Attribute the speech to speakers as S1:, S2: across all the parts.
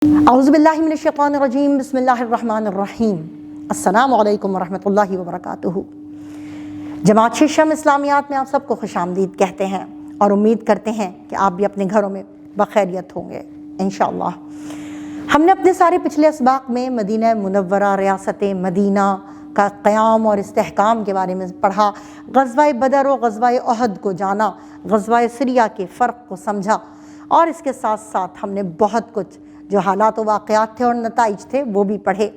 S1: اعوذ باللہ من الشیطان الرجیم، بسم اللہ الرحمن الرحیم۔ السلام علیکم ورحمۃ اللہ وبرکاتہ۔ جماعت ششم اسلامیات میں آپ سب کو خوش آمدید کہتے ہیں اور امید کرتے ہیں کہ آپ بھی اپنے گھروں میں بخیریت ہوں گے انشاءاللہ۔ ہم نے اپنے سارے پچھلے اسباق میں مدینہ منورہ، ریاست مدینہ کا قیام اور استحکام کے بارے میں پڑھا، غزوہ بدر و غزوہ احد کو جانا، غزوہ سریہ کے فرق کو سمجھا، اور اس کے ساتھ ساتھ ہم نے بہت کچھ جو حالات و واقعات تھے اور نتائج تھے وہ بھی پڑھے۔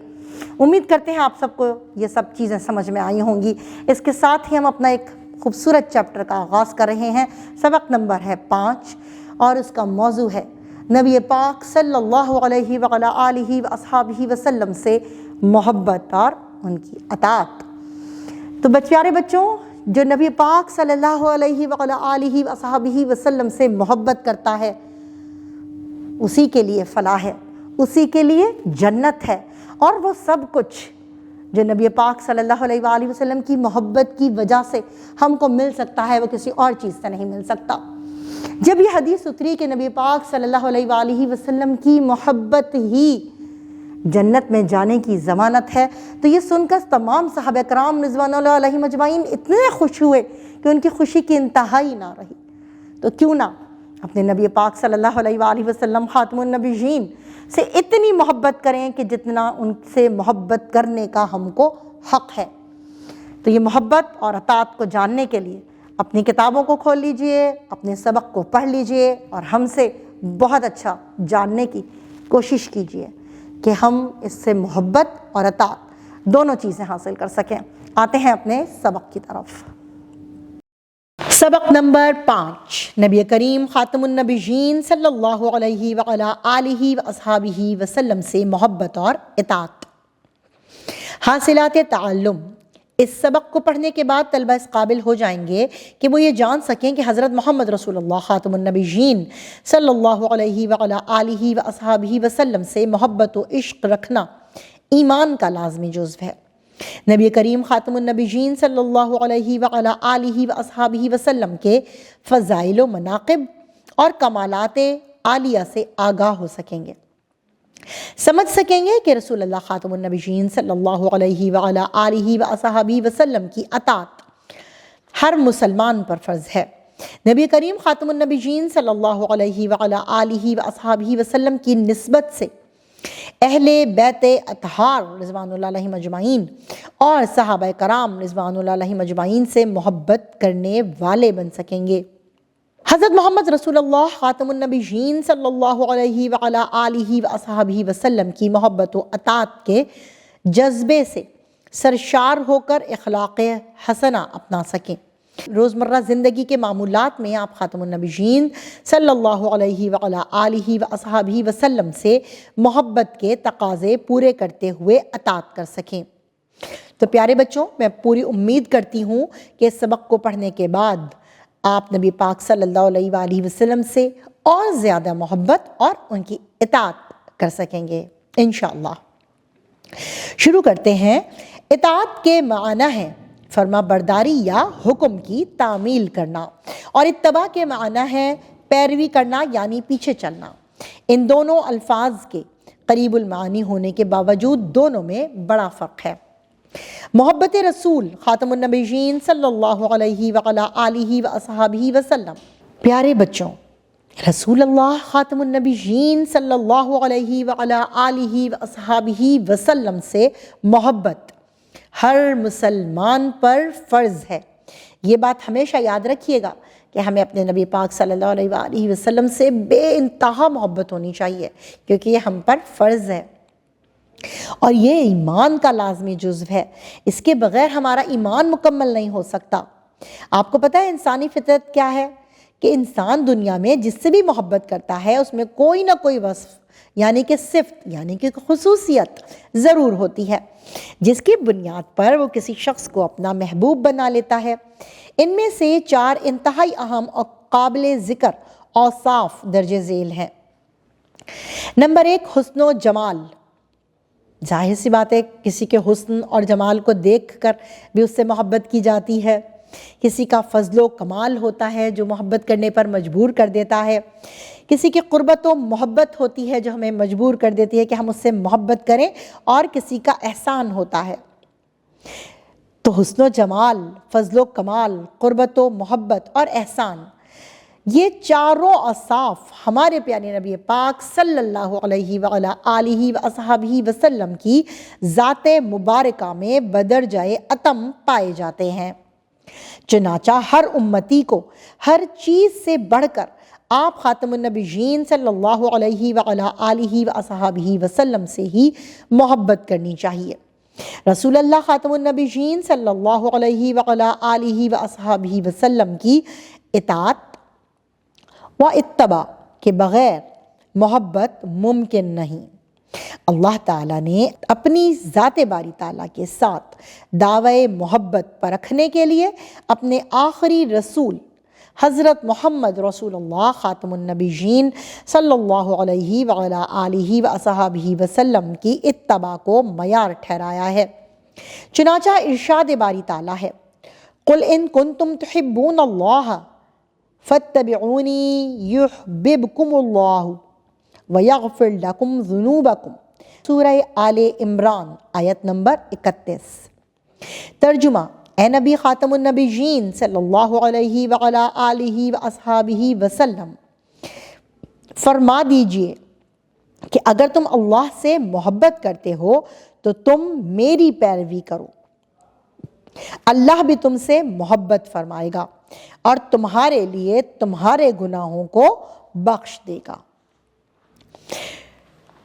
S1: امید کرتے ہیں آپ سب کو یہ سب چیزیں سمجھ میں آئی ہوں گی۔ اس کے ساتھ ہی ہم اپنا ایک خوبصورت چیپٹر کا آغاز کر رہے ہیں۔ سبق نمبر ہے 5 اور اس کا موضوع ہے نبی پاک صلی اللہ علیہ وعلیٰ آلہ واصحابہ وسلم سے محبت اور ان کی اطاعت۔ تو پیارے بچوں، جو نبی پاک صلی اللہ علیہ وعلیٰ آلہ واصحابہ وسلم سے محبت کرتا ہے اسی کے لیے فلاح ہے، اسی کے لیے جنت ہے، اور وہ سب کچھ جو نبی پاک صلی اللہ علیہ وآلہ وسلم کی محبت کی وجہ سے ہم کو مل سکتا ہے وہ کسی اور چیز سے نہیں مل سکتا۔ جب یہ حدیث اتری کہ نبی پاک صلی اللہ علیہ وآلہ وسلم کی محبت ہی جنت میں جانے کی ضمانت ہے، تو یہ سن کر تمام صحابہ کرام رضوان اللہ علیہم اجمعین اتنے خوش ہوئے کہ ان کی خوشی کی انتہا ہی نہ رہی۔ تو کیوں نہ اپنے نبی پاک صلی اللہ علیہ وآلہ وسلم خاتم النبیین سے اتنی محبت کریں کہ جتنا ان سے محبت کرنے کا ہم کو حق ہے۔ تو یہ محبت اور اطاعت کو جاننے کے لیے اپنی کتابوں کو کھول لیجئے، اپنے سبق کو پڑھ لیجئے اور ہم سے بہت اچھا جاننے کی کوشش کیجئے کہ ہم اس سے محبت اور اطاعت دونوں چیزیں حاصل کر سکیں۔ آتے ہیں اپنے سبق کی طرف۔ سبق نمبر 5، نبی کریم خاتم النبیین صلی اللہ علیہ وعلیٰ آلہ واصحابہ وسلم سے محبت اور اطاعت۔ حاصلات تعلم۔ اس سبق کو پڑھنے کے بعد طلبہ اس قابل ہو جائیں گے کہ وہ یہ جان سکیں کہ حضرت محمد رسول اللہ خاتم النبیین صلی اللہ علیہ وعلیٰ آلہ واصحابہ وسلم سے محبت و عشق رکھنا ایمان کا لازمی جزو ہے۔ نبی کریم خاتم النبیین صلی اللہ علیہ وعلیٰ آلہ واصحابہ وسلم کے فضائل و مناقب اور کمالات عالیہ سے آگاہ ہو سکیں گے، سمجھ سکیں گے کہ رسول اللہ خاتم النبیین صلی اللہ علیہ وعلیٰ آلہ واصحابہ وسلم کی اطاعت ہر مسلمان پر فرض ہے۔ نبی کریم خاتم النبیین صلی اللہ علیہ وعلیٰ آلہ واصحابہ وسلم کی نسبت سے اہل بیت اطہار رضوان اللہ علیہم اجمعین اور صحابہ کرام رضوان اللہ علیہم اجمعین سے محبت کرنے والے بن سکیں گے۔ حضرت محمد رسول اللہ خاتم النبیین صلی اللہ علیہ وعلیٰ آلہ واصحابہ وسلم کی محبت و اطاعت کے جذبے سے سرشار ہو کر اخلاق حسنہ اپنا سکیں۔ روزمرہ زندگی کے معمولات میں آپ خاتم النبیین صلی اللہ علیہ وعلیٰ آلہ واصحابہ وسلم سے محبت کے تقاضے پورے کرتے ہوئے اطاعت کر سکیں۔ تو پیارے بچوں، میں پوری امید کرتی ہوں کہ اس سبق کو پڑھنے کے بعد آپ نبی پاک صلی اللہ علیہ وآلہ وسلم سے اور زیادہ محبت اور ان کی اطاعت کر سکیں گے انشاءاللہ۔ شروع کرتے ہیں۔ اطاعت کے معنی ہیں فرما برداری یا حکم کی تعمیل کرنا، اور اتباع کے معنی ہے پیروی کرنا یعنی پیچھے چلنا۔ ان دونوں الفاظ کے قریب المعانی ہونے کے باوجود دونوں میں بڑا فرق ہے۔ محبت رسول خاتم النبیین صلی اللہ علیہ وعلیٰ آلہ واصحابہ وسلم۔ پیارے بچوں، رسول اللہ خاتم النبیین صلی اللہ علیہ وعلیٰ آلہ واصحابہ وسلم سے محبت ہر مسلمان پر فرض ہے۔ یہ بات ہمیشہ یاد رکھیے گا کہ ہمیں اپنے نبی پاک صلی اللہ علیہ وآلہ وسلم سے بے انتہا محبت ہونی چاہیے، کیونکہ یہ ہم پر فرض ہے اور یہ ایمان کا لازمی جزو ہے۔ اس کے بغیر ہمارا ایمان مکمل نہیں ہو سکتا۔ آپ کو پتہ ہے انسانی فطرت کیا ہے؟ کہ انسان دنیا میں جس سے بھی محبت کرتا ہے اس میں کوئی نہ کوئی وصف یعنی کہ صفت یعنی کہ خصوصیت ضرور ہوتی ہے جس کی بنیاد پر وہ کسی شخص کو اپنا محبوب بنا لیتا ہے۔ ان میں سے 4 انتہائی اہم اور قابل ذکر اوصاف درج ذیل ہیں۔ نمبر 1، حسن و جمال۔ ظاہر سی بات ہے کسی کے حسن اور جمال کو دیکھ کر بھی اس سے محبت کی جاتی ہے۔ کسی کا فضل و کمال ہوتا ہے جو محبت کرنے پر مجبور کر دیتا ہے، کسی کی قربت و محبت ہوتی ہے جو ہمیں مجبور کر دیتی ہے کہ ہم اس سے محبت کریں، اور کسی کا احسان ہوتا ہے۔ تو حسن و جمال، فضل و کمال، قربت و محبت اور احسان، یہ چاروں اوصاف ہمارے پیارے نبی پاک صلی اللہ علیہ وآلہ آلہ وصحبہ وسلم کی ذات مبارکہ میں بدرجہ اتم پائے جاتے ہیں۔ چنانچہ ہر امتی کو ہر چیز سے بڑھ کر آپ خاتم النبیین صلی اللہ علیہ وآلہ آلہ وصحبہ وسلم سے ہی محبت کرنی چاہیے۔ رسول اللہ خاتم النبیین صلی اللہ علیہ وآلہ آلہ وصحبہ وسلم کی اطاعت و اتباع کے بغیر محبت ممکن نہیں۔ اللہ تعالیٰ نے اپنی ذات باری تعالیٰ کے ساتھ دعوی محبت پرکھنے کے لیے اپنے آخری رسول حضرت محمد رسول اللہ خاتم النبیین صلی اللہ علیہ وآلہ آلہ وصحبہ وسلم کی اتباع کو معیار ٹھہرایا ہے۔ چنانچہ ارشاد باری تعالیٰ ہے، قُلْ إِن كُنتُمْ تُحِبُّونَ اللَّهَ فَاتَّبِعُونِي يُحْبِبْكُمُ اللَّهُ وَيَغْفِرْ لَكُمْ ذُنُوبَكُمْ، سورہ آل عمران آیت نمبر 31۔ ترجمہ: اے نبی خاتم النبیین صلی اللہ علیہ وآلہ آلہ وصحبہ وسلم، فرما دیجئے کہ اگر تم اللہ سے محبت کرتے ہو تو تم میری پیروی کرو، اللہ بھی تم سے محبت فرمائے گا اور تمہارے لیے تمہارے گناہوں کو بخش دے گا۔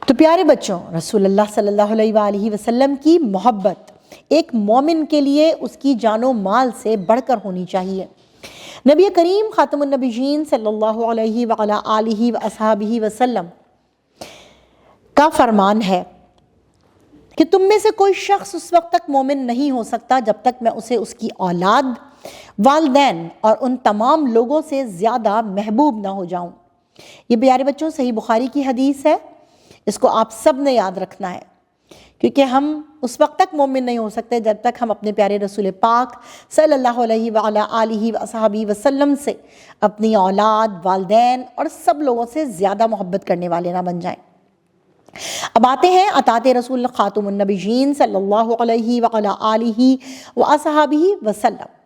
S1: تو پیارے بچوں، رسول اللہ صلی اللہ علیہ وآلہ وسلم کی محبت ایک مومن کے لیے اس کی جان و مال سے بڑھ کر ہونی چاہیے۔ نبی کریم خاتم النبیین صلی اللہ علیہ وآلہ آلہ وصحبہ وسلم کا فرمان ہے کہ تم میں سے کوئی شخص اس وقت تک مومن نہیں ہو سکتا جب تک میں اسے اس کی اولاد، والدین اور ان تمام لوگوں سے زیادہ محبوب نہ ہو جاؤں۔ یہ پیارے بچوں صحیح بخاری کی حدیث ہے، اس کو آپ سب نے یاد رکھنا ہے، کیونکہ ہم اس وقت تک مومن نہیں ہو سکتے جب تک ہم اپنے پیارے رسول پاک صلی اللہ علیہ وآلہ آلہ وصحبہ وسلم سے اپنی اولاد، والدین اور سب لوگوں سے زیادہ محبت کرنے والے نہ بن جائیں۔ اب آتے ہیں اطاعت رسول خاتم النبیین صلی اللہ علیہ وآلہ آلہ وصحبہ وسلم۔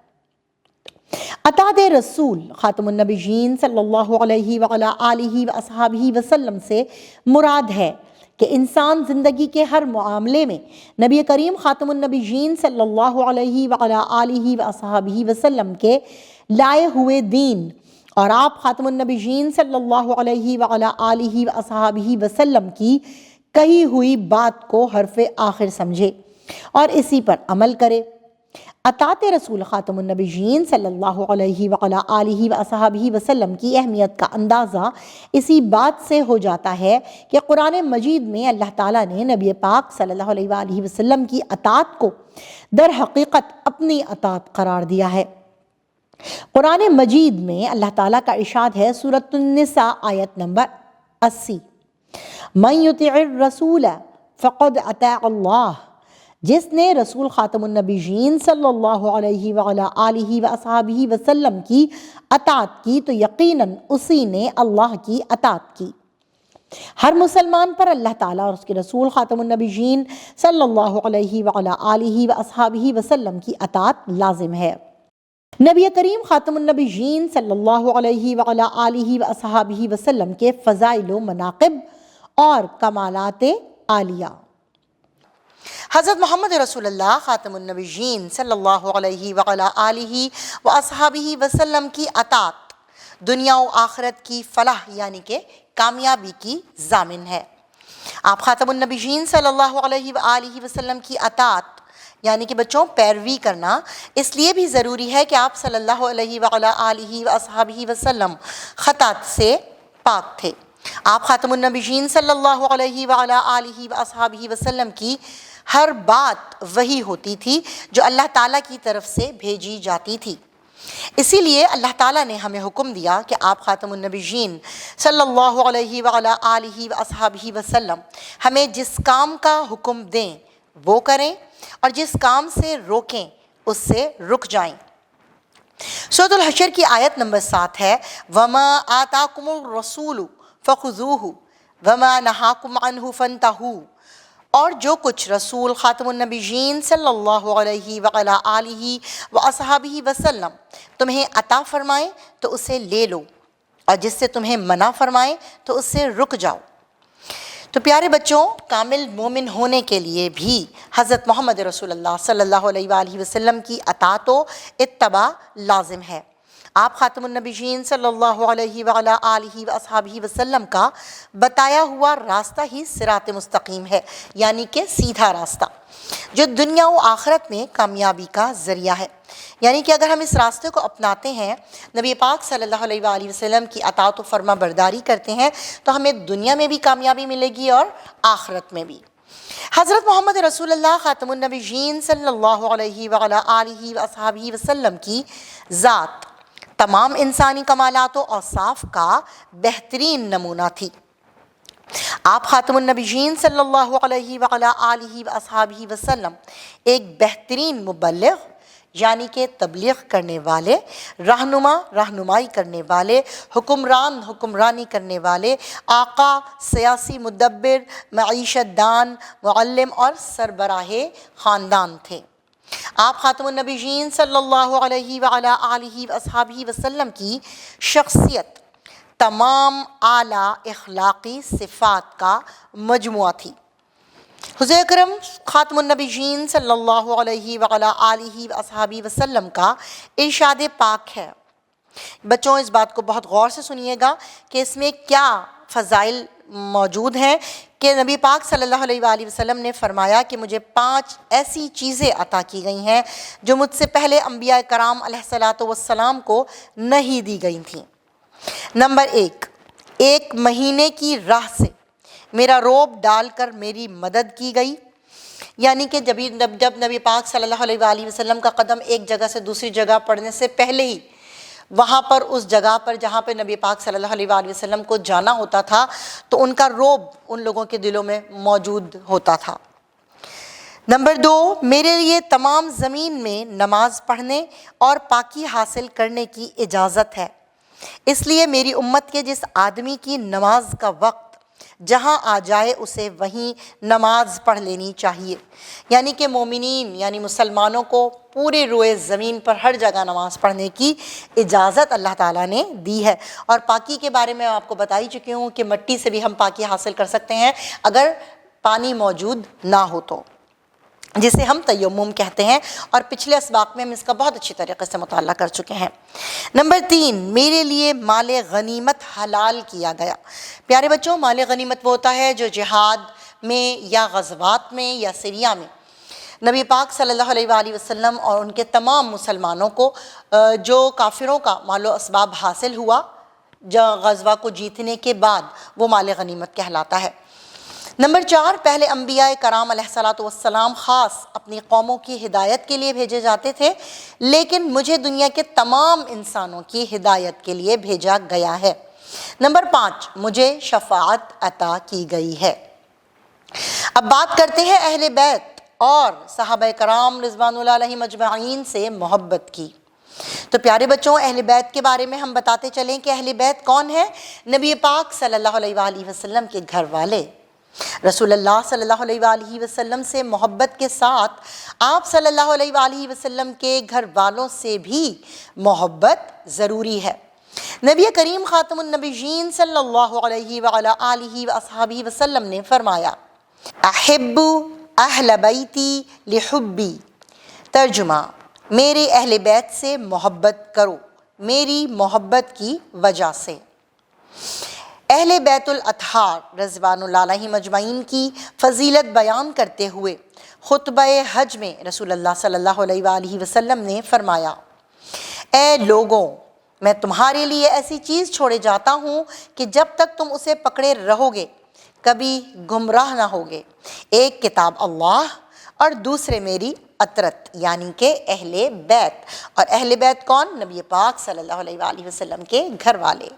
S1: اطاعت رسول خاتم النبیین صلی اللہ علیہ وآلہ آلہ وصحبہ وسلم سے مراد ہے کہ انسان زندگی کے ہر معاملے میں نبی کریم خاتم النبیین صلی اللہ علیہ وآلہ آلہ وصحبہ وسلم کے لائے ہوئے دین اور آپ خاتم النبیین صلی اللہ علیہ وآلہ آلہ وصحبہ وسلم کی کہی ہوئی بات کو حرف آخر سمجھے اور اسی پر عمل کرے۔ اطاعت رسول خاتم النبیین صلی اللہ علیہ وآلہ آلہ وصحبہ وسلم کی اہمیت کا اندازہ اسی بات سے ہو جاتا ہے کہ قرآن مجید میں اللہ تعالیٰ نے نبی پاک صلی اللہ علیہ وآلہ وسلم کی اطاعت کو در حقیقت اپنی اطاعت قرار دیا ہے۔ قرآن مجید میں اللہ تعالیٰ کا ارشاد ہے، سورۃ النساء آیت نمبر 80، مَن یُطِعِ الرَّسُولَ فَقَدْ أَطَاعَ اللَّهَ، جس نے رسول خاتم النبیین صلی اللہ علیہ وآلہ آلہ وصحبہ وسلم کی اطاعت کی تو یقیناً اسی نے اللہ کی اطاعت کی۔ ہر مسلمان پر اللہ تعالیٰ اور اس کے رسول خاتم النبیین صلی اللہ علیہ وآلہ آلہ وصحبہ وسلم کی اطاعت لازم ہے۔ نبی کریم خاتم النبیین صلی اللہ علیہ وآلہ آلہ وصحبہ وسلم کے فضائل و مناقب اور کمالات عالیہ۔ حضرت محمد رسول اللہ خاتم النبیین صلی اللہ علیہ وآلہ آلہ وصحبہ وسلم کی اطاعت دنیا و آخرت کی فلاح یعنی کہ کامیابی کی ضامن ہے۔ آپ خاتم النبیین صلی اللہ علیہ وآلہ وسلم کی اطاعت یعنی کہ بچوں پیروی کرنا اس لیے بھی ضروری ہے کہ آپ صلی اللہ علیہ وآلہ آلہ وصحبہ وسلم خطاط سے پاک تھے۔ آپ خاتم النبیین صلی اللہ علیہ وآلہ آلہ وصحبہ وسلم کی ہر بات وحی ہوتی تھی جو اللہ تعالیٰ کی طرف سے بھیجی جاتی تھی۔ اسی لیے اللہ تعالیٰ نے ہمیں حکم دیا کہ آپ خاتم النبیین صلی اللہ علیہ وآلہ آلہ وصحبہ وسلم ہمیں جس کام کا حکم دیں وہ کریں اور جس کام سے روکیں اس سے رک جائیں۔ سورۃ الحشر کی آیت نمبر 7 ہے وما آتاکم الرسول فخذوہ وما نہاکم عنہ فانتہوا، اور جو کچھ رسول خاتم النبیین صلی اللہ علیہ وعلی آلہ واصحابہ وسلم تمہیں عطا فرمائے تو اسے لے لو، اور جس سے تمہیں منع فرمائے تو اس سے رک جاؤ۔ تو پیارے بچوں، کامل مومن ہونے کے لیے بھی حضرت محمد رسول اللہ صلی اللہ علیہ وآلہ وسلم کی اطاعت و اتباع لازم ہے۔ آپ خاتم النبیین صلی اللہ علیہ وعلی آلہ واصحابہ وسلم کا بتایا ہوا راستہ ہی صراط مستقیم ہے، یعنی کہ سیدھا راستہ جو دنیا و آخرت میں کامیابی کا ذریعہ ہے۔ یعنی کہ اگر ہم اس راستے کو اپناتے ہیں، نبی پاک صلی اللہ علیہ وآلہ وسلم کی اطاعت و فرما برداری کرتے ہیں، تو ہمیں دنیا میں بھی کامیابی ملے گی اور آخرت میں بھی۔ حضرت محمد رسول اللہ خاتم النبیین صلی اللہ علیہ وعلی آلہ واصحابہ وسلم کی ذات تمام انسانی کمالات و اوصاف کا بہترین نمونہ تھی۔ آپ خاتم النبیین صلی اللہ علیہ وعلی آلہ واصحابہ وسلم ایک بہترین مبلغ، یعنی کہ تبلیغ کرنے والے، رہنما رہنمائی کرنے والے، حکمران حکمرانی کرنے والے، آقا، سیاسی مدبر، معیشت دان، معلم اور سربراہ خاندان تھے۔ آپ خاتم النبیین صلی اللہ علیہ وعلی آلہ واصحابہ وسلم کی شخصیت تمام اعلیٰ اخلاقی صفات کا مجموعہ تھی۔ حضور اکرم خاتم النبیین صلی اللہ علیہ وعلی آلہ واصحابہ وسلم کا ارشاد پاک ہے۔ بچوں اس بات کو بہت غور سے سنیے گا کہ اس میں کیا فضائل موجود ہیں کہ نبی پاک صلی اللہ علیہ وآلہ وسلم نے فرمایا کہ مجھے 5 ایسی چیزیں عطا کی گئی ہیں جو مجھ سے پہلے انبیاء کرام علیہ الصلاۃ والسلام کو نہیں دی گئی تھیں۔ نمبر 1، 1 مہینے کی راہ سے میرا روب ڈال کر میری مدد کی گئی، یعنی کہ جب نبی پاک صلی اللہ علیہ وآلہ وسلم کا قدم ایک جگہ سے دوسری جگہ پڑنے سے پہلے ہی وہاں پر اس جگہ پر جہاں پہ نبی پاک صلی اللہ علیہ وآلہ وسلم کو جانا ہوتا تھا تو ان کا روب ان لوگوں کے دلوں میں موجود ہوتا تھا۔ نمبر 2، میرے لیے تمام زمین میں نماز پڑھنے اور پاکی حاصل کرنے کی اجازت ہے، اس لیے میری امت کے جس آدمی کی نماز کا وقت جہاں آ جائے اسے وہیں نماز پڑھ لینی چاہیے۔ یعنی کہ مومنین یعنی مسلمانوں کو پورے روئے زمین پر ہر جگہ نماز پڑھنے کی اجازت اللہ تعالیٰ نے دی ہے۔ اور پاکی کے بارے میں آپ کو بتا ہی چکی ہوں کہ مٹی سے بھی ہم پاکی حاصل کر سکتے ہیں اگر پانی موجود نہ ہو تو، جسے ہم تیمم کہتے ہیں، اور پچھلے اسباق میں ہم اس کا بہت اچھی طریقے سے مطالعہ کر چکے ہیں۔ نمبر 3، میرے لیے مال غنیمت حلال کیا گیا۔ پیارے بچوں، مال غنیمت وہ ہوتا ہے جو جہاد میں یا غزوات میں یا سریہ میں نبی پاک صلی اللہ علیہ وآلہ وسلم اور ان کے تمام مسلمانوں کو جو کافروں کا مال و اسباب حاصل ہوا غزوہ کو جیتنے کے بعد، وہ مال غنیمت کہلاتا ہے۔ نمبر 4، پہلے انبیاء کرام علیہ الصلاۃ والسلام خاص اپنی قوموں کی ہدایت کے لیے بھیجے جاتے تھے، لیکن مجھے دنیا کے تمام انسانوں کی ہدایت کے لیے بھیجا گیا ہے۔ نمبر 5، مجھے شفاعت عطا کی گئی ہے۔ اب بات کرتے ہیں اہل بیت اور صحابہ کرام رضوان اللہ علیہم اجمعین سے محبت کی۔ تو پیارے بچوں، اہل بیت کے بارے میں ہم بتاتے چلیں کہ اہل بیت کون ہے؟ نبی پاک صلی اللہ علیہ وآلہ وسلم کے گھر والے۔ رسول اللہ صلی اللہ علیہ وآلہ وسلم سے محبت کے ساتھ آپ صلی اللہ علیہ وآلہ وسلم کے گھر والوں سے بھی محبت ضروری ہے۔ نبی کریم خاتم النبیین صلی اللہ علیہ وعلی آلہ واصحابہ وسلم نے فرمایا، احب اہل بیتی لحبی، ترجمہ، میرے اہل بیت سے محبت کرو میری محبت کی وجہ سے۔ اہل بیت الاطہار رضوان اللہ علیہم اجمعین کی فضیلت بیان کرتے ہوئے خطبہ حج میں رسول اللہ صلی اللہ علیہ وآلہ وسلم نے فرمایا، اے لوگوں، میں تمہارے لیے ایسی چیز چھوڑے جاتا ہوں کہ جب تک تم اسے پکڑے رہو گے کبھی گمراہ نہ ہوگے، ایک کتاب اللہ اور دوسرے میری اطرت، یعنی کہ اہل بیت۔ اور اہل بیت کون؟ نبی پاک صلی اللہ علیہ وآلہ وسلم کے گھر والے۔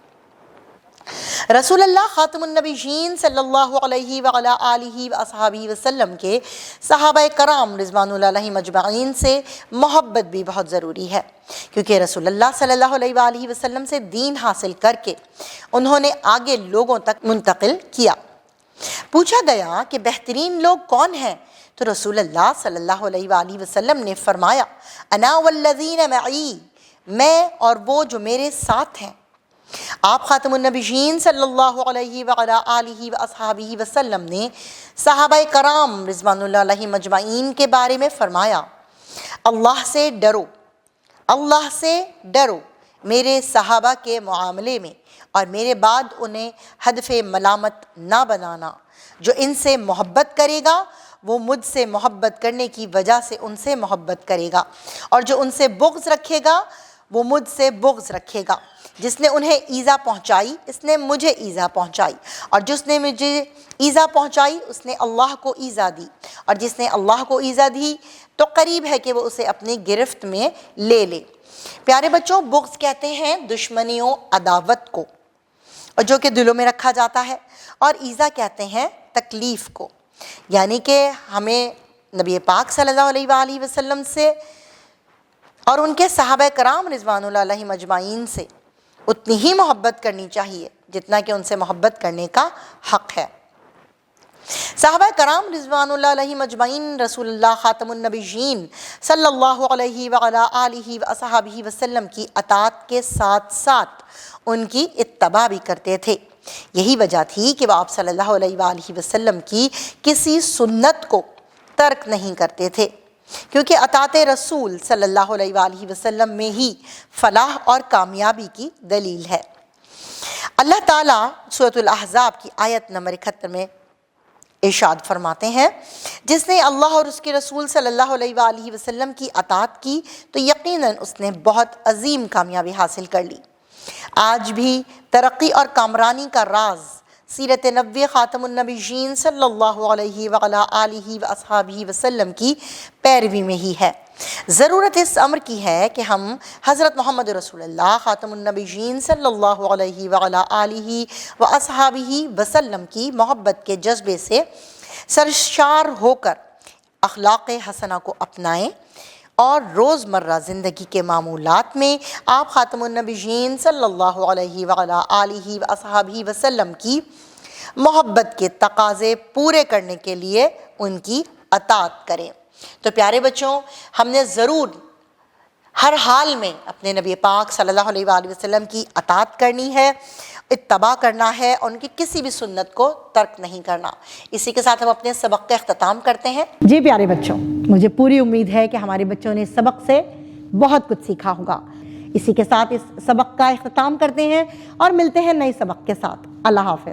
S1: رسول اللہ خاتم النبیین صلی اللہ علیہ وعلا آلہ واصحابہ وسلم کے صحابہ کرام رضوان اللہ علیہم اجمعین سے محبت بھی بہت ضروری ہے، کیونکہ رسول اللہ صلی اللہ علیہ وآلہ وسلم سے دین حاصل کر کے انہوں نے آگے لوگوں تک منتقل کیا۔ پوچھا گیا کہ بہترین لوگ کون ہیں، تو رسول اللہ صلی اللہ علیہ وآلہ وسلم نے فرمایا انا والذین معی، میں اور وہ جو میرے ساتھ ہیں۔ آپ خاتم النبیین صلی اللہ علیہ وعلا آلہ واصحابہ وسلم نے صحابہ کرام رضوان اللہ علیہم اجمعین کے بارے میں فرمایا اللہ سے ڈرو، اللہ سے ڈرو میرے صحابہ کے معاملے میں، اور میرے بعد انہیں ہدف ملامت نہ بنانا۔ جو ان سے محبت کرے گا وہ مجھ سے محبت کرنے کی وجہ سے ان سے محبت کرے گا، اور جو ان سے بغض رکھے گا وہ مجھ سے بغض رکھے گا۔ جس نے انہیں ایذا پہنچائی اس نے مجھے ایذا پہنچائی، اور جس نے مجھے ایذا پہنچائی اس نے اللہ کو ایذا دی، اور جس نے اللہ کو ایذا دی تو قریب ہے کہ وہ اسے اپنی گرفت میں لے لے۔ پیارے بچوں، بغض کہتے ہیں دشمنیوں، عداوت کو، اور جو کہ دلوں میں رکھا جاتا ہے، اور ایذا کہتے ہیں تکلیف کو، یعنی کہ ہمیں نبی پاک صلی اللہ علیہ وآلہ وسلم سے اور ان کے صحابہ کرام رضوان اللہ علیہم اجمعین سے اتنی ہی محبت کرنی چاہیے جتنا کہ ان سے محبت کرنے کا حق ہے۔ صحابہ کرام رضوان اللہ علیہم اجمعین رسول اللہ خاتم النبیین صلی اللہ علیہ وعلا آلہ واصحابہ وسلم کی اطاعت کے ساتھ ساتھ ان کی اتباع بھی کرتے تھے۔ یہی وجہ تھی کہ وہ آپ صلی اللہ علیہ وآلہ وسلم کی کسی سنت کو ترک نہیں کرتے تھے، کیونکہ اطاعت رسول صلی اللہ علیہ وآلہ وسلم میں ہی فلاح اور کامیابی کی دلیل ہے۔ اللہ تعالیٰ سورۃ الاحزاب کی آیت نمبر 71 میں ارشاد فرماتے ہیں جس نے اللہ اور اس کے رسول صلی اللہ علیہ وآلہ وسلم کی اطاعت کی تو یقیناً اس نے بہت عظیم کامیابی حاصل کر لی۔ آج بھی ترقی اور کامرانی کا راز سیرت نبوی خاتم النبیین صلی اللہ علیہ وعلا آلہ واصحابہ وسلم کی پیروی میں ہی ہے۔ ضرورت اس امر کی ہے کہ ہم حضرت محمد رسول اللہ خاتم النبیین صلی اللہ علیہ وعلا آلہ واصحابہ وسلم کی محبت کے جذبے سے سرشار ہو کر اخلاق حسنہ کو اپنائیں، اور روزمرہ زندگی کے معمولات میں آپ خاتم النبیین صلی اللہ علیہ وعلا آلہ واصحابہ وسلم کی محبت کے تقاضے پورے کرنے کے لیے ان کی اطاعت کریں۔ تو پیارے بچوں، ہم نے ضرور ہر حال میں اپنے نبی پاک صلی اللہ علیہ وآلہ وسلم کی اطاعت کرنی ہے، اتباع کرنا ہے، اور ان کی کسی بھی سنت کو ترک نہیں کرنا۔ اسی کے ساتھ ہم اپنے سبق کا اختتام کرتے ہیں۔
S2: جی پیارے بچوں، مجھے پوری امید ہے کہ ہمارے بچوں نے سبق سے بہت کچھ سیکھا ہوگا۔ اسی کے ساتھ اس سبق کا اختتام کرتے ہیں اور ملتے ہیں نئے سبق کے ساتھ۔ اللہ حافظ۔